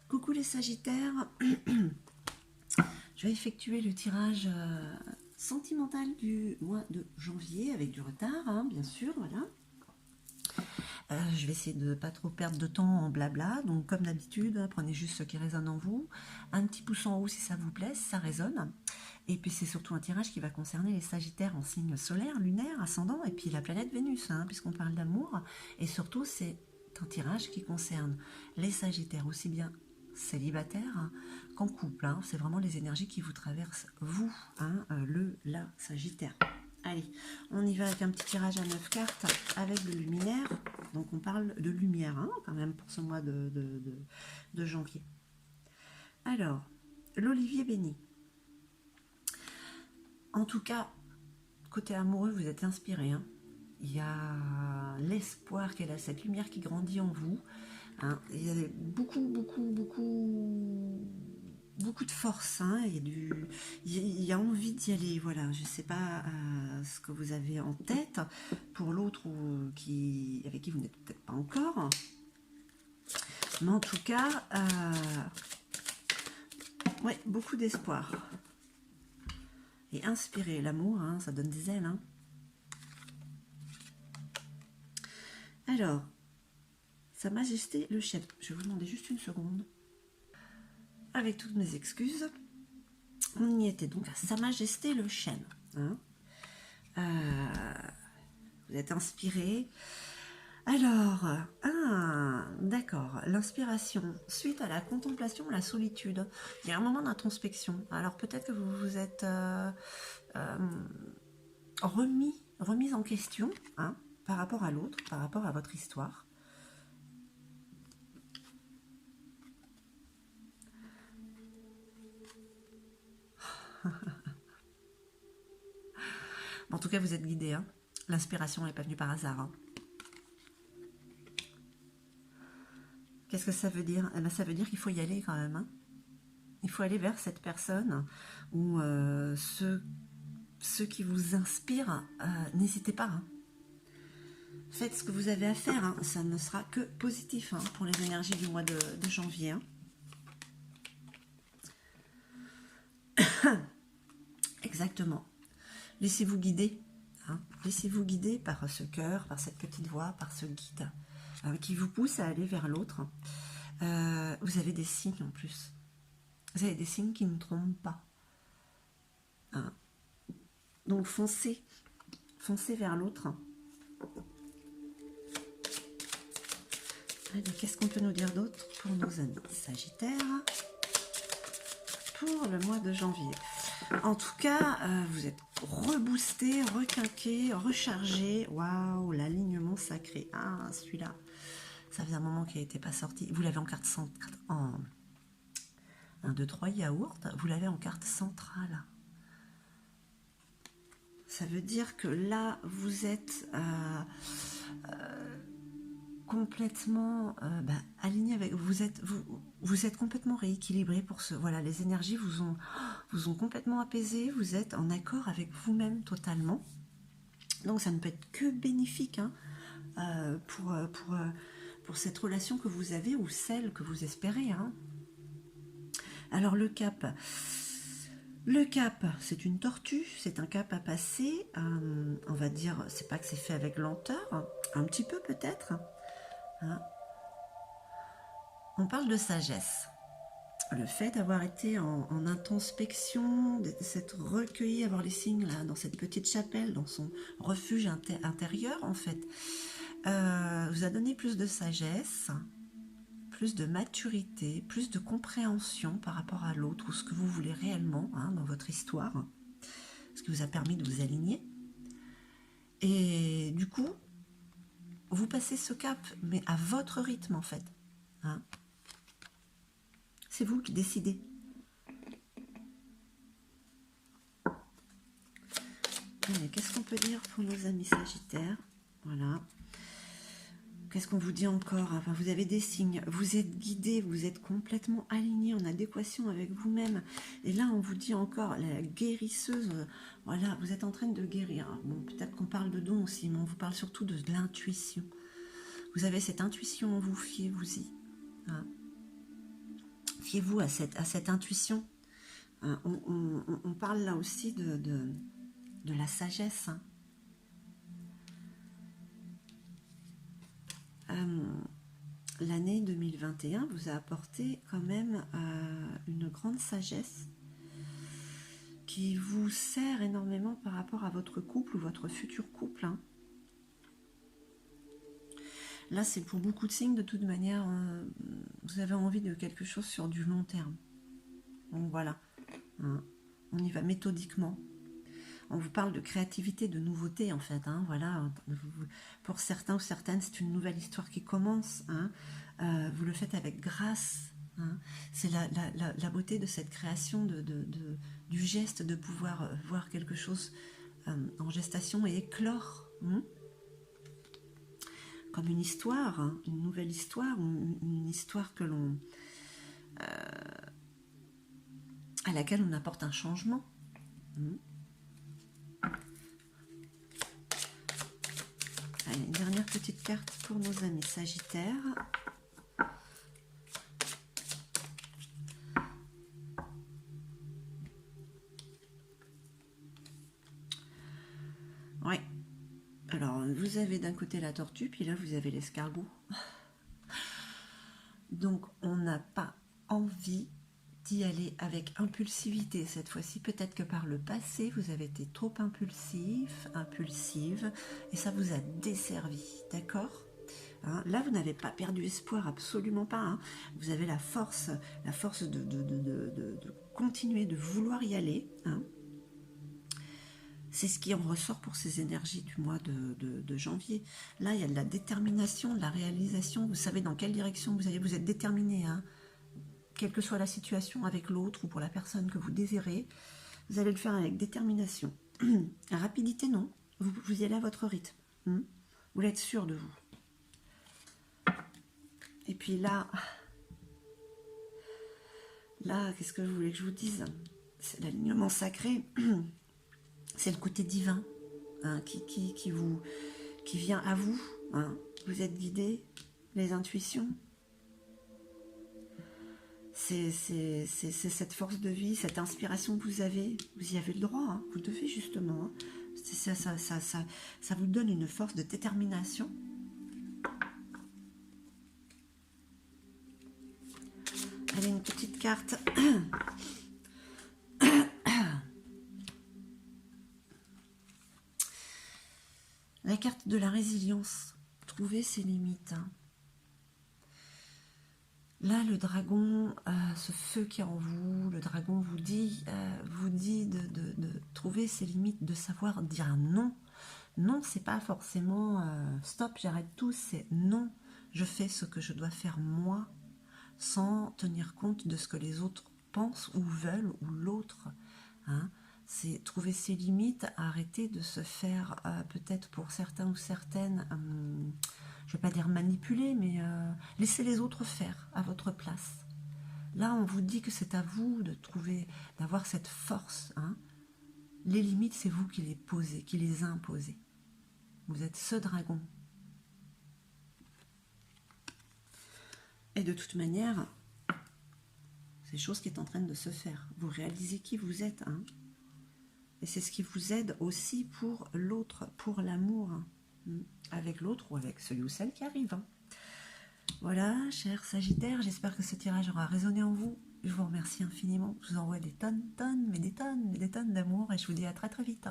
Coucou les Sagittaires, je vais effectuer le tirage sentimental du mois de janvier avec du retard, hein, bien sûr, voilà. Je vais essayer de ne pas trop perdre de temps en blabla, donc comme d'habitude, prenez juste ce qui résonne en vous, un petit pouce en haut si ça vous plaît, si ça résonne, et puis c'est surtout un tirage qui va concerner les Sagittaires en signe solaire, lunaire, ascendant, et puis la planète Vénus, hein, puisqu'on parle d'amour, et surtout c'est un tirage qui concerne les Sagittaires aussi bien célibataires hein, qu'en couple, hein. C'est vraiment les énergies qui vous traversent, vous, hein, la Sagittaire. Allez, on y va avec un petit tirage à 9 cartes avec le luminaire. Donc on parle de lumière hein, quand même pour ce mois de janvier. Alors, l'olivier béni. En tout cas, côté amoureux, vous êtes inspiré. Hein. Il y a l'espoir qu'elle a cette lumière qui grandit en vous. Hein. Il y a beaucoup de force, hein, il y a envie d'y aller, voilà. Je ne sais pas ce que vous avez en tête pour l'autre avec qui vous n'êtes peut-être pas encore, mais en tout cas, ouais, beaucoup d'espoir. Et inspirer, l'amour, hein, ça donne des ailes. Hein. Alors, Sa Majesté le Chef, je vais vous demander juste une seconde. Avec toutes mes excuses, on y était donc à Sa Majesté le Chêne. Hein. Vous êtes inspiré. Alors, d'accord, l'inspiration, suite à la contemplation, la solitude, il y a un moment d'introspection. Alors peut-être que vous vous êtes remise en question hein, par rapport à l'autre, par rapport à votre histoire. En tout cas, vous êtes guidé. Hein. L'inspiration n'est pas venue par hasard. Hein. Qu'est-ce que ça veut dire? Eh bien, ça veut dire qu'il faut y aller quand même. Hein. Il faut aller vers cette personne ou ceux qui vous inspirent. N'hésitez pas. Hein. Faites ce que vous avez à faire. Hein. Ça ne sera que positif hein, pour les énergies du mois de janvier. Hein. Exactement. Laissez-vous guider. Hein. Laissez-vous guider par ce cœur, par cette petite voix, par ce guide qui vous pousse à aller vers l'autre. Vous avez des signes en plus. Vous avez des signes qui ne trompent pas. Hein. Donc foncez. Foncez vers l'autre. Allez, qu'est-ce qu'on peut nous dire d'autre pour nos amis Sagittaires pour le mois de janvier? En tout cas, vous êtes reboosté, requinqué, rechargé. Waouh, l'alignement sacré. Ah, celui-là, ça faisait un moment qu'il n'était pas sorti. Vous l'avez en carte centrale. En 1, 2, 3 yaourts. Vous l'avez en carte centrale. Ça veut dire que là, vous êtes complètement aligné avec vous êtes complètement rééquilibré pour ce voilà, les énergies vous ont complètement apaisé, vous êtes en accord avec vous-même totalement, donc ça ne peut être que bénéfique hein, pour cette relation que vous avez ou celle que vous espérez hein. Alors le cap, c'est une tortue, c'est un cap à passer, on va dire, c'est pas que c'est fait avec lenteur, un petit peu peut-être. Hein. On parle de sagesse. Le fait d'avoir été en introspection, s'être recueilli, avoir les signes là, dans cette petite chapelle, dans son refuge intérieur, en fait, vous a donné plus de sagesse, plus de maturité, plus de compréhension par rapport à l'autre ou ce que vous voulez réellement hein, dans votre histoire, ce qui vous a permis de vous aligner. Et du coup, vous passez ce cap, mais à votre rythme en fait. Hein. C'est vous qui décidez. Allez, qu'est-ce qu'on peut dire pour nos amis Sagittaires? Voilà. Qu'est-ce qu'on vous dit encore? Enfin, vous avez des signes, vous êtes guidé, vous êtes complètement aligné, en adéquation avec vous-même. Et là, on vous dit encore, la guérisseuse, voilà, vous êtes en train de guérir. Bon, peut-être qu'on parle de dons aussi, mais on vous parle surtout de l'intuition. Vous avez cette intuition en vous, fiez-vous-y. Hein. Fiez-vous à cette intuition. On parle là aussi de la sagesse. L'année 2021 vous a apporté quand même une grande sagesse qui vous sert énormément par rapport à votre couple ou votre futur couple. Hein. Là, c'est pour beaucoup de signes, de toute manière, vous avez envie de quelque chose sur du long terme. Donc voilà, hein, on y va méthodiquement. On vous parle de créativité, de nouveauté en fait. Hein, voilà, pour certains ou certaines, c'est une nouvelle histoire qui commence. Hein, vous le faites avec grâce. Hein, c'est la beauté de cette création, du geste de pouvoir voir quelque chose en gestation et éclore. Hein, comme une histoire, hein, une nouvelle histoire, une histoire que l'on à laquelle on apporte un changement. Allez, une dernière petite carte pour nos amis Sagittaires. Ouais. Alors, vous avez d'un côté la tortue, puis là, vous avez l'escargot. Donc, on n'a pas envie d'y aller avec impulsivité cette fois-ci. Peut-être que par le passé, vous avez été trop impulsive, et ça vous a desservi, d'accord ? Hein, là, vous n'avez pas perdu espoir, absolument pas. Hein. Vous avez la force de continuer, de vouloir y aller. Hein. C'est ce qui en ressort pour ces énergies du mois de janvier. Là, il y a de la détermination, de la réalisation. Vous savez dans quelle direction vous allez. Vous êtes déterminé, hein, quelle que soit la situation avec l'autre ou pour la personne que vous désirez. Vous allez le faire avec détermination. La rapidité, non. Vous y allez à votre rythme. Vous voulez être sûr de vous. Et puis là, qu'est-ce que vous voulez que je vous dise? C'est l'alignement sacré. C'est le côté divin, hein, qui vient à vous. Hein. Vous êtes guidé, les intuitions. C'est cette force de vie, cette inspiration que vous avez. Vous y avez le droit, hein, vous devez justement. Hein. Ça vous donne une force de détermination. Allez, une petite carte. La carte de la résilience. Trouver ses limites. Là, le dragon, ce feu qui est en vous, le dragon vous dit de trouver ses limites, de savoir dire non. Non, c'est pas forcément stop, j'arrête tout, c'est non. Je fais ce que je dois faire moi, sans tenir compte de ce que les autres pensent ou veulent, ou l'autre. Hein. C'est trouver ses limites, arrêter de se faire, peut-être pour certains ou certaines, je ne vais pas dire manipuler, mais laisser les autres faire à votre place. Là, on vous dit que c'est à vous de trouver, d'avoir cette force. Hein. Les limites, c'est vous qui les posez, qui les imposez. Vous êtes ce dragon. Et de toute manière, c'est chose qui est en train de se faire. Vous réalisez qui vous êtes, hein. Et c'est ce qui vous aide aussi pour l'autre, pour l'amour, hein, avec l'autre ou avec celui ou celle qui arrive. Hein. Voilà, chers Sagittaires, j'espère que ce tirage aura résonné en vous. Je vous remercie infiniment. Je vous envoie des tonnes d'amour et je vous dis à très très vite.